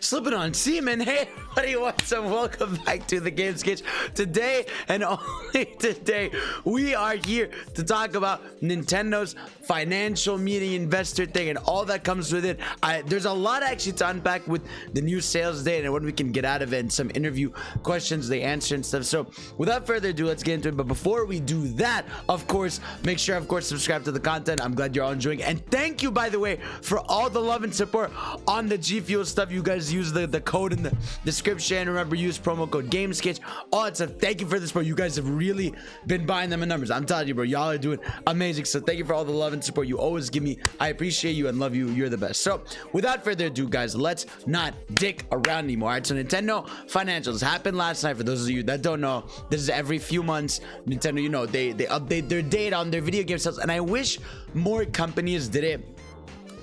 Slipping on semen. Hey everybody, what's up? Welcome back to the Game Sketch. Today and only today we are here to talk about Nintendo's financial meeting, investor thing, and all that comes with it. There's a lot actually to unpack with the new sales data and what we can get out of it, and some interview questions they answer and stuff. So without further ado, let's get into it. But before we do that, of course, make sure subscribe to the content. I'm glad you're all enjoying it. And thank you, by the way, for all the love and support on the G Fuel stuff. You guys use the code in the description. Remember, use promo code GameSketch. All that stuff. Thank you for this, bro. You guys have really been buying them in numbers. I'm telling you, bro, y'all are doing amazing. So thank you for all the love and support you always give me. I appreciate you and love you. You're the best. So without further ado, guys, let's not dick around anymore. All right, so Nintendo financials happened last night. For those of you that don't know, this is every few months. Nintendo, you know, they update their data on their video game sales, and I wish more companies did it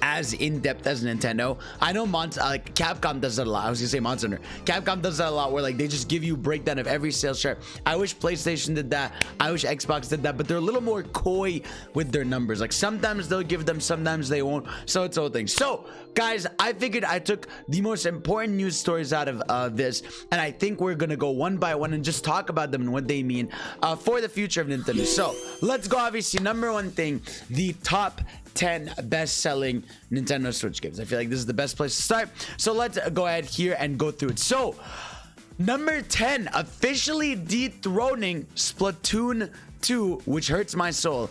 as in-depth as Nintendo. I know like Capcom does that a lot. I was gonna say Monster Hunter. Capcom does that a lot, where like they just give you a breakdown of every sales chart. I wish PlayStation did that. I wish Xbox did that, but they're a little more coy with their numbers. Like sometimes they'll give them, sometimes they won't. So it's all things. So guys, I figured I took the most important news stories out of this, and I think we're gonna go one by one and just talk about them and what they mean for the future of Nintendo. So let's go. Obviously, number one thing, the top 10 best-selling Nintendo Switch games. I feel like this is the best place to start. So let's go ahead here and go through it. So number 10, officially dethroning Splatoon 2, which hurts my soul.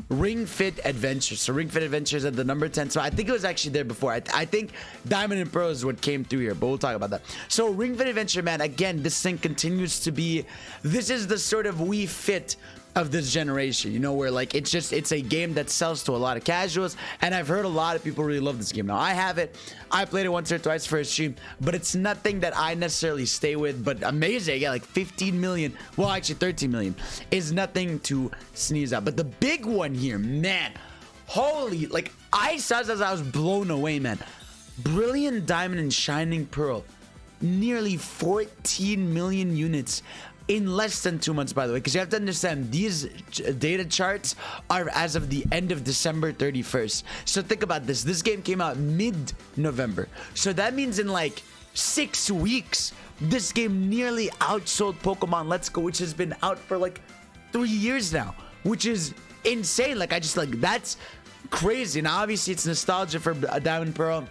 Ring Fit Adventure. So Ring Fit Adventure is at the number 10. So I think it was actually there before. I think Diamond and Pearl is what came through here, but we'll talk about that. So Ring Fit Adventure, man, again, this thing continues to be, this is the sort of Wii Fit of this generation, you know, where like it's a game that sells to a lot of casuals, and I've heard a lot of people really love this game. Now I have it, I played it once or twice for a stream, but it's nothing that I necessarily stay with. But amazing, yeah, like 15 million, well actually 13 million is nothing to sneeze at. But the big one here, man, holy, like I saw this, I was blown away, man. Brilliant Diamond and Shining Pearl, nearly 14 million units in less than 2 months, by the way, because you have to understand these data charts are as of the end of December 31st. So think about this. This game came out mid-November. So that means in like 6 weeks, this game nearly outsold Pokemon Let's Go, which has been out for like 3 years now, which is insane. Like that's crazy. Now, obviously, it's nostalgia for Diamond Pearl.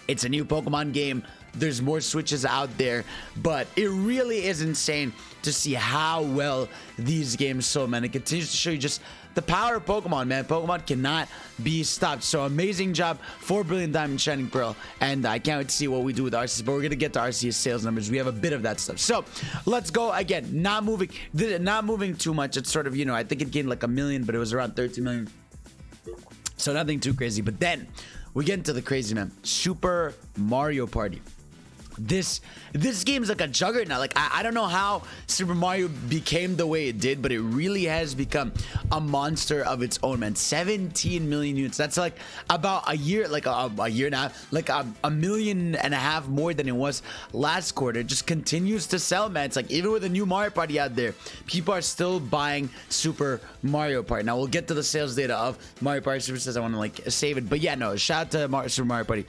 It's a new Pokemon game. There's more Switches out there, but it really is insane to see how well these games sold, man. It continues to show you just the power of Pokemon, man. Pokemon cannot be stopped. So amazing job for Brilliant Diamond Shining Pearl, and I can't wait to see what we do with Arceus, but we're gonna get to Arceus sales numbers. We have a bit of that stuff. So let's go again. Not moving too much. It's sort of, you know, I think it gained like 1 million, but it was around 13 million. So nothing too crazy. But then we get into the crazy, man. Super Mario Party. This game is like a juggernaut. Like I don't know how Super Mario became the way it did, but it really has become a monster of its own, man. 17 million units. That's like about a year, like a year now, like 1.5 million more than it was last quarter. It just continues to sell, man. It's like even with a new Mario Party out there, people are still buying Super Mario Party. Now we'll get to the sales data of Mario Party. Super says I want to like save it, but yeah, no. Shout out to Super Mario Party.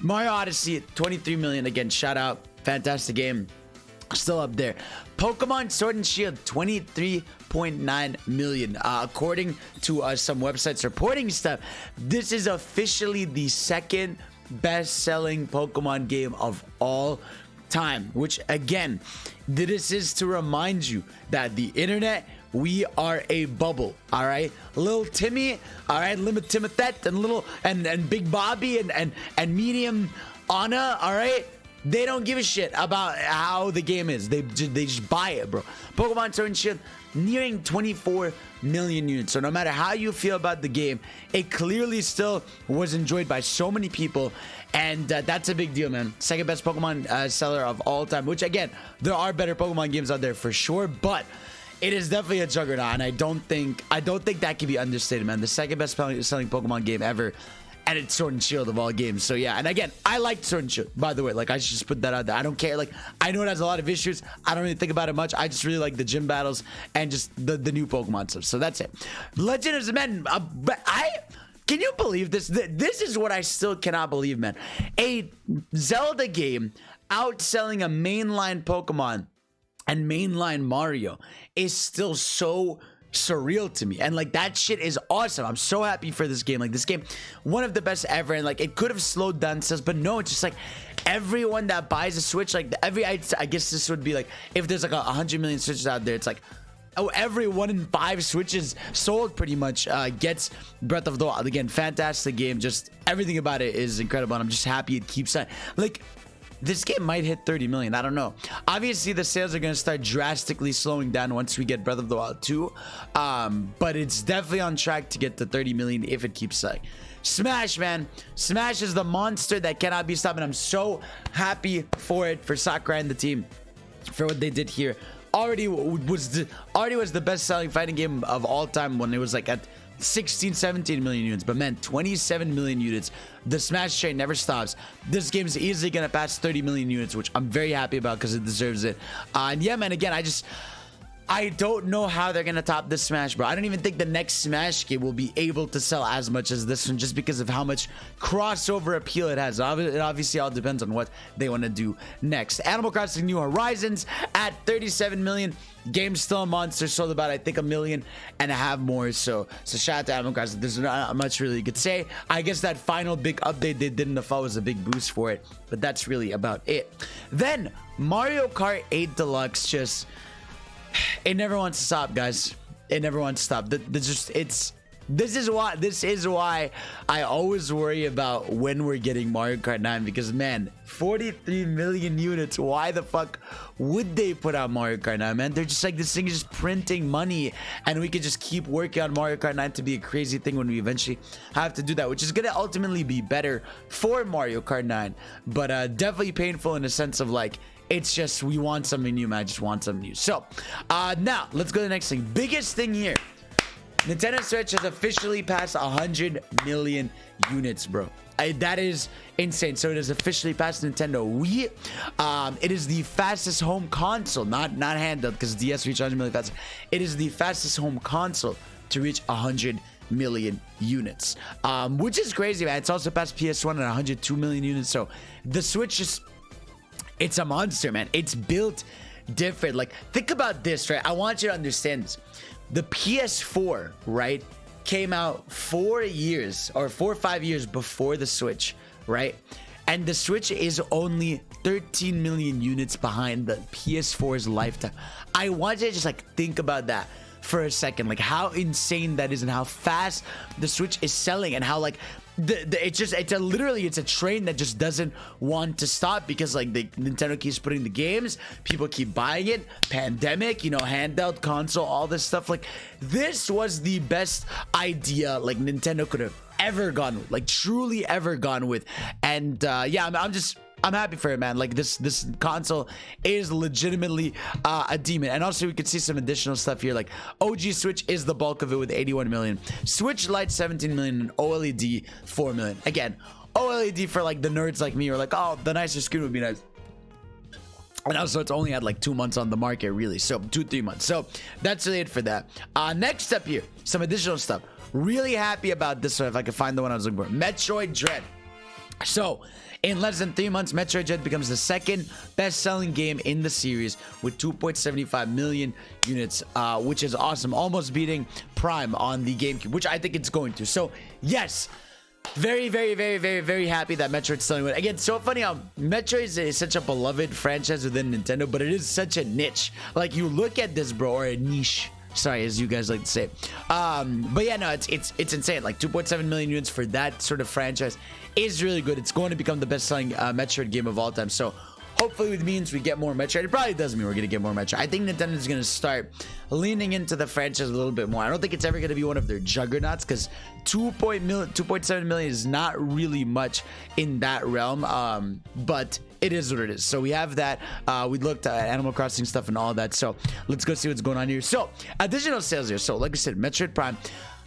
Mario Odyssey, 23 million again. Shout out, fantastic game, still up there. Pokemon Sword and Shield, 23.9 million. According to some websites reporting stuff, this is officially the second best-selling Pokemon game of all time. Which again, this is to remind you that the internet, we are a bubble, all right? Little Timmy, all right? Limit Timothet and little and Big Bobby and Medium Anna, all right? They don't give a shit about how the game is. They just buy it, bro. Pokemon Sword and Shield nearing 24 million units. So no matter how you feel about the game, it clearly still was enjoyed by so many people. And that's a big deal, man. Second best Pokemon seller of all time, which again, there are better Pokemon games out there for sure, but it is definitely a juggernaut, and I don't think that can be understated, man. The second best selling Pokemon game ever, and it's Sword and Shield of all games. So yeah, and again, I liked Sword and Shield, by the way. Like, I should just put that out there. I don't care. Like, I know it has a lot of issues. I don't really think about it much. I just really like the gym battles and just the new Pokemon stuff. So that's it. Legend of Zen. Can you believe this? This is what I still cannot believe, man. A Zelda game outselling a mainline Pokemon and mainline Mario is still so surreal to me, and like that shit is awesome. I'm so happy for this game. Like this game, one of the best ever, and like it could have slowed down sales, but no, it's just like everyone that buys a Switch, like I guess this would be like if there's like 100 million Switches out there, it's like, oh, every 1 in 5 Switches sold pretty much gets Breath of the Wild. Again, fantastic game. Just everything about it is incredible, and I'm just happy it keeps on. Like, this game might hit 30 million. I don't know. Obviously, the sales are going to start drastically slowing down once we get Breath of the Wild 2. But it's definitely on track to get to 30 million if it keeps selling. Smash, man. Smash is the monster that cannot be stopped, and I'm so happy for it, for Sakurai and the team, for what they did here. Already was the best-selling fighting game of all time when it was like at 16-17 million units, but man, 27 million units. The Smash train never stops. This game is easily gonna pass 30 million units, which I'm very happy about because it deserves it. And yeah, man, again, I don't know how they're gonna top this Smash, bro. I don't even think the next Smash game will be able to sell as much as this one, just because of how much crossover appeal it has. It obviously all depends on what they want to do next. Animal Crossing New Horizons at 37 million. Game's still a monster, sold about I think 1.5 million more. So shout out to Animal Crossing. There's not much really you could say. I guess that final big update they did in the fall was a big boost for it, but that's really about it. Then Mario Kart 8 Deluxe, just it never wants to stop, guys. It never wants to stop. This is why I always worry about when we're getting Mario Kart 9, because man, 43 million units. Why the fuck would they put out Mario Kart 9, man? They're just like, this thing is just printing money, and we could just keep working on Mario Kart 9 to be a crazy thing when we eventually have to do that, which is gonna ultimately be better for Mario Kart 9, but definitely painful in the sense of like, it's just, we want something new, man. I just want something new. So now let's go to the next thing. Biggest thing here, Nintendo Switch has officially passed 100 million units, bro. That is insane. So it has officially passed Nintendo Wii. It is the fastest home console, not handheld, because DS reached 100 million fast. It is the fastest home console to reach 100 million units, which is crazy, man. It's also passed PS1 at 102 million units. So the Switch is, it's a monster, man. It's built different. Like, think about this, right? I want you to understand this. The PS4, right, came out 4 years or 4 or 5 years before the Switch, right? And the Switch is only 13 million units behind the PS4's lifetime. I want you to just like think about that for a second, like how insane that is, and how fast the Switch is selling, and how like it's a train that just doesn't want to stop, because like Nintendo keeps putting the games, people keep buying it, pandemic, you know, handheld console, all this stuff. Like, this was the best idea like Nintendo could have ever gone with, like truly ever gone with. And yeah, I'm happy for it, man. Like, this console is legitimately a demon. And also we could see some additional stuff here, like OG Switch is the bulk of it with 81 million, Switch Lite 17 million, and OLED 4 million. Again, OLED for like the nerds like me, or like, oh, the nicer screen would be nice. And also, it's only had like 2 months on the market, really. So 2-3 months. So that's really it for that. Next up here, some additional stuff. Really happy about this one, if I can find the one I was looking for. Metroid Dread. So in less than 3 months, Metroid Dread becomes the second best-selling game in the series with 2.75 million units, which is awesome. Almost beating Prime on the GameCube, which I think it's going to. So yes, very, very, very, very, very happy that Metroid's selling well. Again, so funny how Metroid is such a beloved franchise within Nintendo, but it is such a niche. Like, you look at this, bro, or a niche, sorry, as you guys like to say. But yeah, no, it's insane. Like, 2.7 million units for that sort of franchise is really good. It's going to become the best-selling Metroid game of all time. So hopefully it means we get more Metroid. It probably does mean we're going to get more Metroid. I think Nintendo is going to start leaning into the franchise a little bit more. I don't think it's ever going to be one of their juggernauts, because 2.7 million is not really much in that realm. But it is what it is. So we have that. We looked at Animal Crossing stuff and all that. So let's go see what's going on here. So additional sales here. So like I said, Metroid Prime,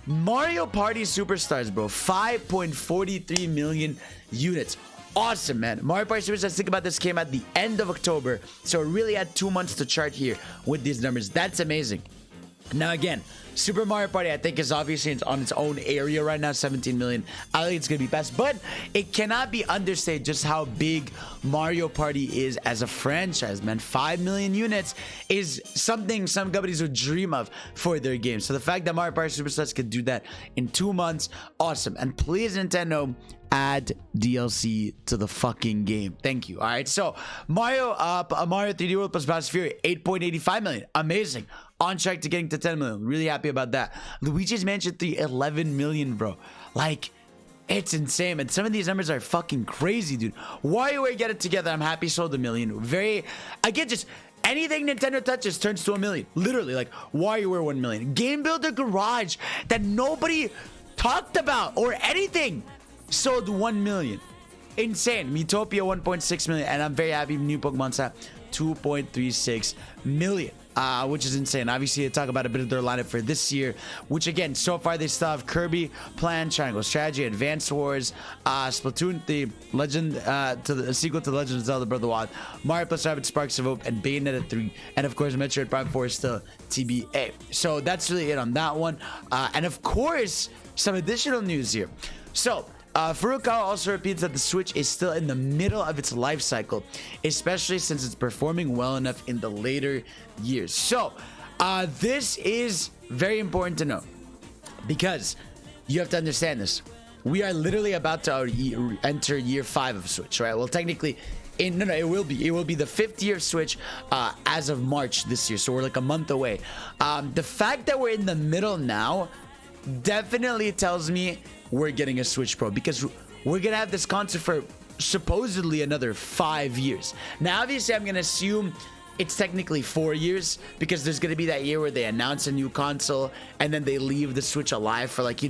Mario Party Superstars, bro, 5.43 million units. Awesome, man. Mario Party Superstars, think about this, came at the end of October, so it really had 2 months to chart here with these numbers. That's amazing. Now again, Super Mario Party, I think, is obviously on its own area right now, 17 million. I think it's gonna be best, but it cannot be understated just how big Mario Party is as a franchise, man. 5 million units is something some companies would dream of for their game. So the fact that Mario Party Superstars could do that in 2 months, awesome. And please, Nintendo, add DLC to the fucking game. Thank you. All right, so Mario 3D World plus Bowser's Fury, 8.85 million. Amazing. On track to getting to 10 million. Really happy about that. Luigi's Mansion 3, 11 million, bro. Like, it's insane, and some of these numbers are fucking crazy, dude. WarioWare, Get It Together, I'm happy sold 1 million. Again, just anything Nintendo touches turns to 1 million. Literally, like WarioWare 1 million. Game Builder Garage that nobody talked about or anything sold 1 million. Insane. Miitopia 1.6 million, and I'm very happy new Pokemon Snap 2.36 million. Which is insane. Obviously, they talk about a bit of their lineup for this year, which again, so far they still have Kirby, Plan, Triangle Strategy, Advance Wars, Splatoon, the Legend, to the sequel to the Legend of Zelda Breath of the Wild, Mario plus Rabbids Sparks of Hope, and Bayonetta 3, and of course, Metroid Prime 4 is still TBA. So that's really it on that one. And of course, some additional news here. So, Furukawa also repeats that the Switch is still in the middle of its life cycle, especially since it's performing well enough in the later years. So, this is very important to know because you have to understand this. We are literally about to enter year 5 of Switch, right? Well, technically, it will be the 5th year of Switch as of March this year. So we're like a month away. The fact that we're in the middle now definitely tells me we're getting a Switch Pro because we're gonna have this console for supposedly another 5 years. Now, obviously, I'm gonna assume it's technically 4 years because there's gonna be that year where they announce a new console and then they leave the Switch alive for, like,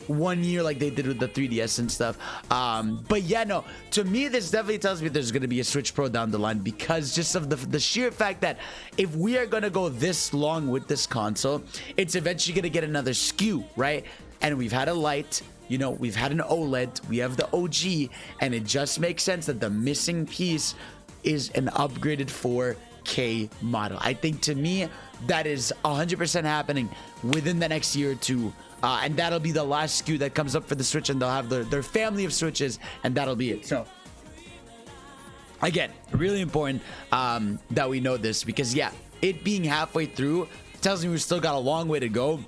1 year, like they did with the 3DS and stuff. But yeah, no, to me, this definitely tells me there's gonna be a Switch Pro down the line because just of the sheer fact that if we are gonna go this long with this console, it's eventually gonna get another SKU, right? And we've had a Lite, we've had an OLED, we have the OG, and it just makes sense that the missing piece is an upgraded 4K model. I think, to me, that is 100% happening within the next year or two. And that'll be the last SKU that comes up for the Switch, and they'll have their family of Switches, and that'll be it. So, again, really important that we know this because, yeah, it being halfway through tells me we've still got a long way to go,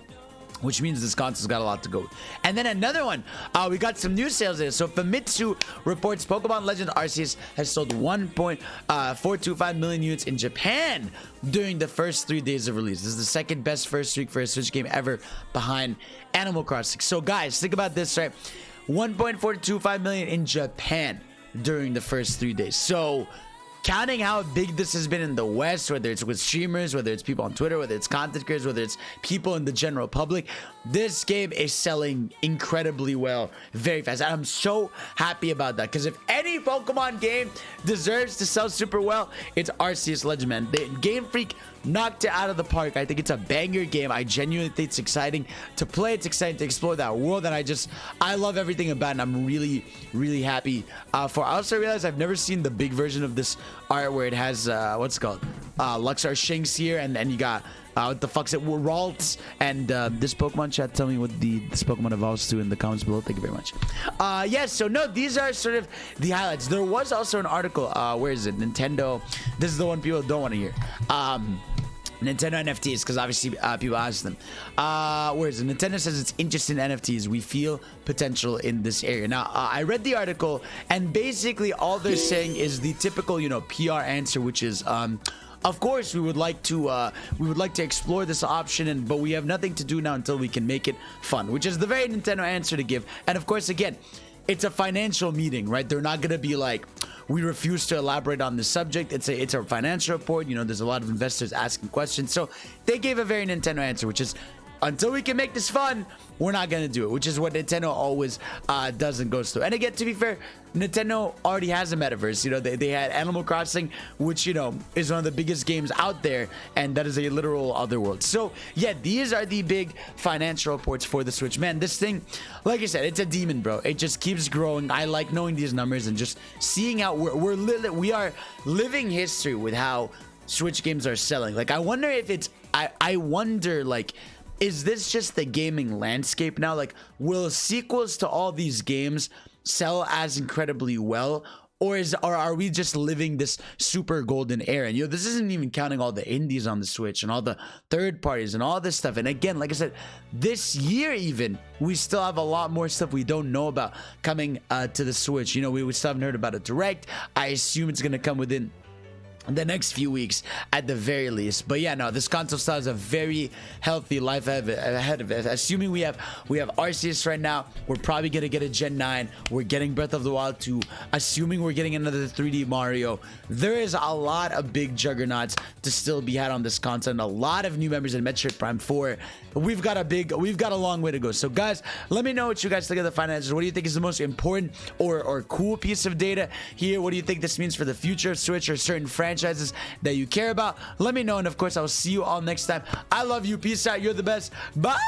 which means this console's got a lot to go. And then another one, we got some new sales there. So Famitsu reports Pokemon Legend Arceus has sold 1.425 million units in Japan during the first 3 days of release. This is the second best first week for a Switch game ever, behind Animal Crossing. So guys, think about this, right? 1.425 million in Japan during the first 3 days. So, counting how big this has been in the West, whether it's with streamers, whether it's people on Twitter, whether it's content creators, whether it's people in the general public, this game is selling incredibly well, very fast. And I'm so happy about that because if any Pokemon game deserves to sell super well, it's Arceus Legend, man. Game Freak knocked it out of the park. I think it's a banger game. I genuinely think it's exciting to play. It's exciting to explore that world, and I love everything about it, and I'm really, really happy for. I also realized I've never seen the big version of this art where it has what's it called, Luxar Shinx here, and you got what the fuck's it, Ralts, and this Pokemon. Chat, tell me what this Pokemon evolves to in the comments below. Thank you very much. Yes, so no, these are sort of the highlights. There was also an article, where is it? Nintendo. This is the one people don't want to hear. Nintendo NFTs, because obviously people ask them. Where is it? Nintendo says it's interested in NFTs. We feel potential in this area. Now, I read the article, and basically all they're saying is the typical, PR answer, which is, of course, we would like to explore this option, but we have nothing to do now until we can make it fun, which is the very Nintendo answer to give. And of course, again, it's a financial meeting, right? They're not gonna be like, we refuse to elaborate on this subject. It's a financial report. There's a lot of investors asking questions, so they gave a very Nintendo answer, which is, until we can make this fun, we're not gonna do it, which is what Nintendo always does and goes through. And again, to be fair, Nintendo already has a metaverse. They had Animal Crossing, which is one of the biggest games out there, and that is a literal other world. So yeah, these are the big financial reports for the Switch. Man, this thing, like I said, it's a demon, bro. It just keeps growing. I like knowing these numbers and just seeing how we are living history with how Switch games are selling. Like, I wonder if it's I wonder, like, is this just the gaming landscape now? Like, will sequels to all these games sell as incredibly well? Or are we just living this super golden era? And this isn't even counting all the indies on the Switch and all the third parties and all this stuff. And again, like I said, this year even, we still have a lot more stuff we don't know about coming to the Switch. We still haven't heard about a Direct. I assume it's going to come within the next few weeks at the very least. But yeah, no, this console still has a very healthy life ahead of it. Assuming we have Arceus right now, we're probably gonna get a Gen 9. We're getting Breath of the Wild 2. Assuming we're getting another 3D Mario, there is a lot of big juggernauts to still be had on this console, and a lot of new members in Metroid Prime 4. We've got a long way to go. So guys, let me know what you guys think of the finances. What do you think is the most important or cool piece of data here? What do you think this means for the future of Switch or certain franchises that you care about? Let me know, and of course, I will see you all next time. I love you. Peace out. You're the best. Bye.